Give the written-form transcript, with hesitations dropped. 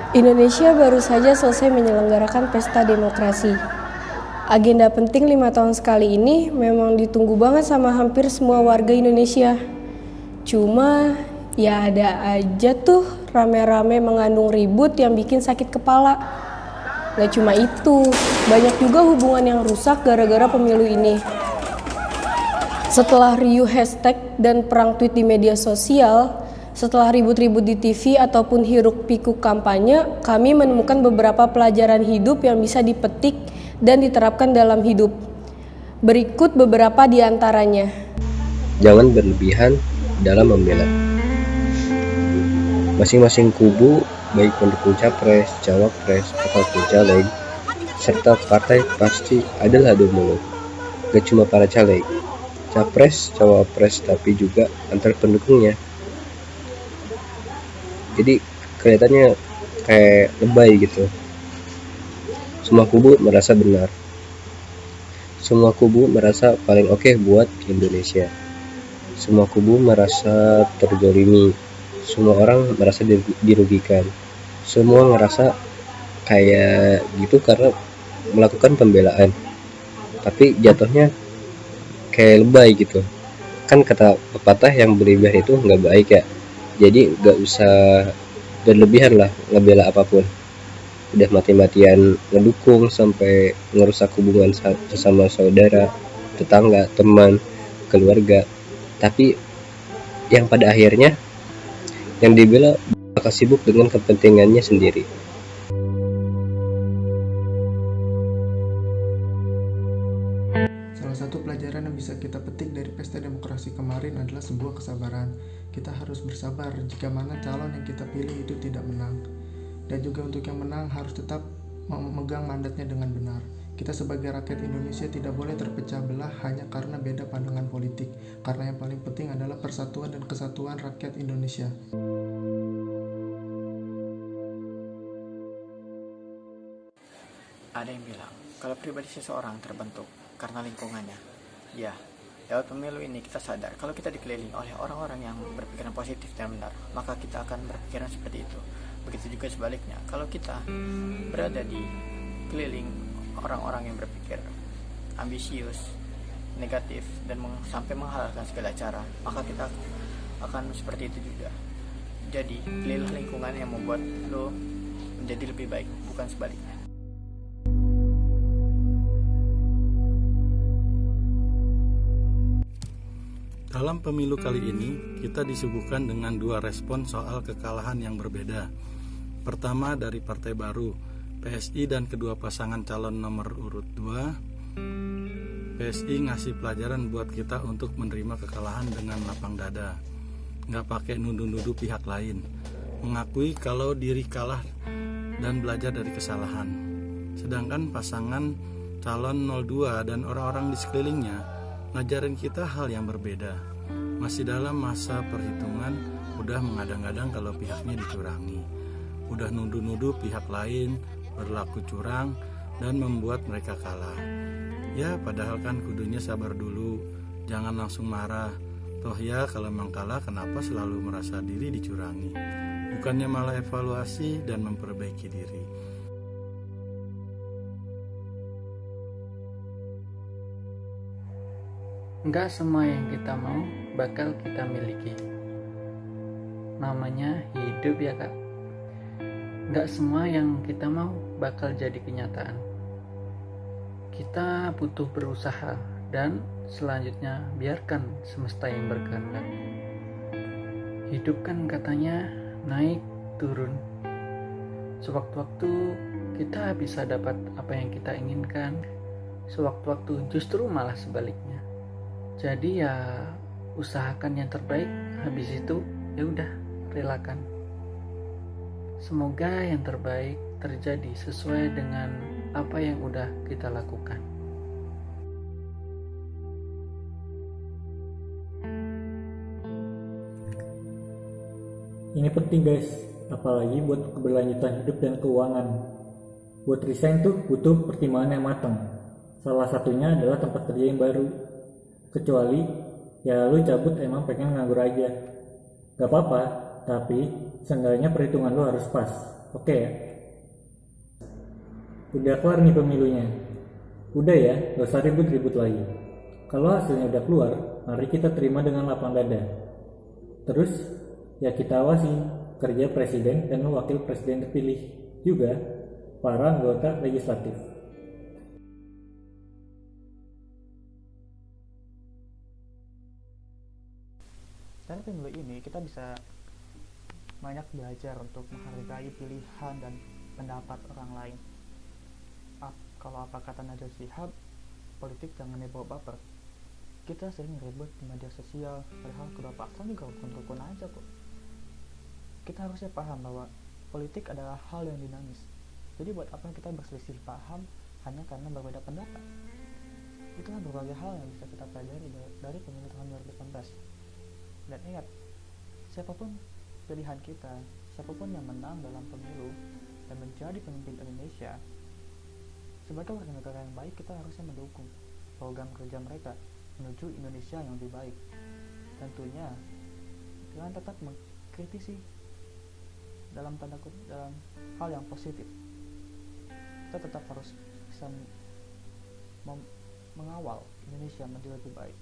Indonesia baru saja selesai menyelenggarakan pesta demokrasi. Agenda penting 5 tahun sekali ini memang ditunggu banget sama hampir semua warga Indonesia. Cuma ya ada aja tuh rame-rame mengandung ribut yang bikin sakit kepala. Gak cuma itu, banyak juga hubungan yang rusak gara-gara pemilu ini. Setelah riuh hashtag dan perang tweet di media sosial, setelah ribut-ribut di TV ataupun hiruk-pikuk kampanye, kami menemukan beberapa pelajaran hidup yang bisa dipetik dan diterapkan dalam hidup. Berikut beberapa di antaranya. Jangan berlebihan dalam membela. Masing-masing kubu, baik pendukung capres, cawapres, ataupun caleg, serta partai pasti adalah adu mulut. Gak cuma para caleg, capres, cawapres, tapi juga antar pendukungnya. Jadi kelihatannya kayak lebay gitu. Semua kubu merasa benar. Semua kubu merasa paling oke buat Indonesia. Semua kubu merasa terzolimi. Semua orang merasa dirugikan. Semua ngerasa kayak gitu karena melakukan pembelaan. Tapi jatuhnya kayak lebay gitu. Kan kata pepatah yang berlebihan itu nggak baik ya. Jadi nggak usah berlebihan lah ngebela apapun. Udah mati-matian ngedukung sampai ngerusak hubungan sesama saudara, tetangga, teman, keluarga. Tapi yang pada akhirnya yang dibela bakal sibuk dengan kepentingannya sendiri. Salah satu pelajaran yang bisa kita petik dari pesta demokrasi kemarin adalah sebuah kesabaran. Kita harus bersabar jika mana calon yang kita pilih itu tidak menang. Dan juga untuk yang menang harus tetap memegang mandatnya dengan benar. Kita sebagai rakyat Indonesia tidak boleh terpecah belah hanya karena beda pandangan politik. Karena yang paling penting adalah persatuan dan kesatuan rakyat Indonesia. Ada yang bilang, kalau pribadi seseorang terbentuk karena lingkungannya. Ya, lewat pemilu ini kita sadar kalau kita dikelilingi oleh orang-orang yang berpikiran positif dan benar, maka kita akan berpikiran seperti itu. Begitu juga sebaliknya, kalau kita berada di keliling orang-orang yang berpikir ambisius, negatif, dan sampai menghalalkan segala cara, maka kita akan seperti itu juga. Jadi, pilihlah lingkungan yang membuat lo menjadi lebih baik, bukan sebaliknya. Dalam pemilu kali ini, kita disuguhkan dengan dua respon soal kekalahan yang berbeda. Pertama dari Partai Baru, PSI dan kedua pasangan calon nomor urut 2. PSI ngasih pelajaran buat kita untuk menerima kekalahan dengan lapang dada. Nggak pakai nuduh-nuduh pihak lain. Mengakui kalau diri kalah dan belajar dari kesalahan. Sedangkan pasangan calon 02 dan orang-orang di sekelilingnya ngajarin kita hal yang berbeda. Masih dalam masa perhitungan, udah mengadang-adang kalau pihaknya dicurangi. Udah nuduh-nuduh pihak lain berlaku curang dan membuat mereka kalah. Ya, padahal kan kudunya sabar dulu, jangan langsung marah. Toh ya, kalau memang kalah kenapa selalu merasa diri dicurangi? Bukannya malah evaluasi dan memperbaiki diri. Enggak semua yang kita mau bakal kita miliki. Namanya hidup ya kak. Enggak semua yang kita mau bakal jadi kenyataan. Kita butuh berusaha dan selanjutnya biarkan semesta yang berkehendak. Hidup kan katanya naik turun. Sewaktu-waktu kita bisa dapat apa yang kita inginkan. Sewaktu-waktu justru malah sebaliknya. Jadi ya usahakan yang terbaik, habis itu ya udah relakan. Semoga yang terbaik terjadi sesuai dengan apa yang udah kita lakukan. Ini penting guys, apalagi buat keberlanjutan hidup dan keuangan. Buat resign tuh butuh pertimbangan yang matang. Salah satunya adalah tempat kerja yang baru. Kecuali ya lu cabut emang pengen nganggur aja, gak apa-apa, tapi seenggaknya perhitungan lo harus pas. Oke ya? Udah kelar nih pemilunya. Udah ya, gak usah ribut-ribut lagi. Kalau hasilnya udah keluar, mari kita terima dengan lapang dada. Terus, ya kita awasi kerja presiden dan wakil presiden terpilih, juga para anggota legislatif. Dari pemilu ini kita bisa banyak belajar untuk menghargai pilihan dan pendapat orang lain. Kalau apa kata Najwa Shihab, politik jangan dibawa baper. Kita sering ribut di media sosial, padahal kedua paslon juga rukun-rukun aja kok. Kita harusnya paham bahwa politik adalah hal yang dinamis. Jadi buat apa kita berselisih paham hanya karena berbeda pendapat? Itulah berbagai hal yang bisa kita pelajari dari pemilu tahun 2019. Dan ingat, siapapun pilihan kita, siapapun yang menang dalam pemilu dan menjadi pemimpin Indonesia, sebagai warga negara yang baik, kita harusnya mendukung program kerja mereka menuju Indonesia yang lebih baik. Tentunya dengan tetap mengkritisi dalam hal yang positif. Kita tetap harus bisa mengawal Indonesia menjadi lebih baik.